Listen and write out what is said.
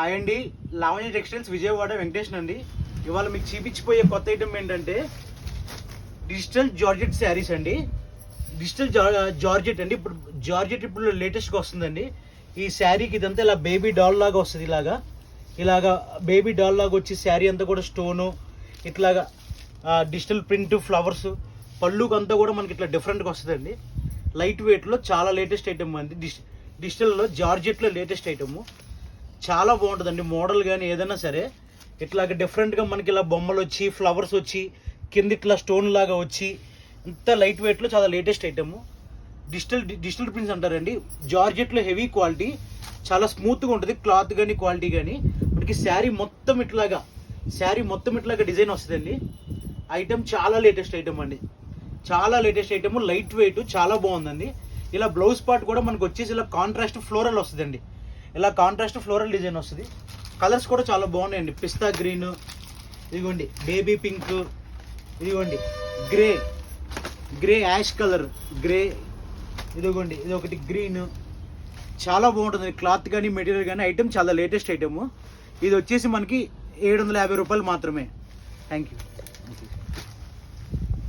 Hi అండి, Lavanya textiles Vijayawada Venkatesh అండి. ఇవాళ మీకు చూపించిపోయే కొత్త ఐటమ్ ఏంటంటే డిజిటల్ జార్జెట్ శారీస్ అండి. డిజిటల్ జార్జెట్ అండి. ఇప్పుడు లేటెస్ట్గా వస్తుందండి. ఈ శారీకి ఇదంతా ఇలా బేబీ డాల్ లాగా వస్తుంది. ఇలాగా బేబీ డాల్ లాగా వచ్చి శారీ అంతా కూడా స్టోను ఇట్లాగా డిజిటల్ ప్రింట్ ఫ్లవర్స్ పళ్ళుకి అంతా కూడా మనకి ఇట్లా డిఫరెంట్గా వస్తుందండి. లైట్ వెయిట్లో చాలా లేటెస్ట్ ఐటమ్ అండి. డిజిటల్లో జార్జెట్లో లేటెస్ట్ ఐటమ్ చాలా బాగుంటుందండి. మోడల్ కానీ ఏదైనా సరే ఇట్లాగ డిఫరెంట్గా మనకి ఇలా బొమ్మలు వచ్చి ఫ్లవర్స్ వచ్చి కింద ఇట్లా స్టోన్ లాగా వచ్చి ఇంత లైట్ వెయిట్లో చాలా లేటెస్ట్ ఐటమ్. డిజిటల్ ప్రింట్స్ అంటారండి. జార్జెట్లో హెవీ క్వాలిటీ, చాలా స్మూత్గా ఉంటుంది క్లాత్ కానీ క్వాలిటీ కానీ. మనకి శారీ మొత్తం ఇట్లాగా డిజైన్ వస్తుందండి. ఐటమ్ చాలా లేటెస్ట్ ఐటమ్ అండి. చాలా లేటెస్ట్ ఐటమ్, లైట్ వెయిట్, చాలా బాగుందండి. ఇలా బ్లౌజ్ పార్ట్ కూడా మనకు వచ్చేసి ఇలా కాంట్రాస్ట్ ఫ్లోరల్ వస్తుందండి. ఇలా కాంట్రాస్ట్ ఫ్లోరల్ డిజైన్ వస్తుంది. కలర్స్ కూడా చాలా బాగున్నాయండి. పిస్తా గ్రీన్, ఇదిగోండి బేబీ పింక్, ఇదిగోండి గ్రే యాష్ కలర్ గ్రే, ఇదిగోండి ఇది ఒకటి గ్రీన్. చాలా బాగుంటుంది క్లాత్ కానీ మెటీరియల్ కానీ. ఐటమ్ చాలా లేటెస్ట్ ఐటమ్. ఇది వచ్చేసి మనకి 750 రూపాయలు మాత్రమే. Thank you.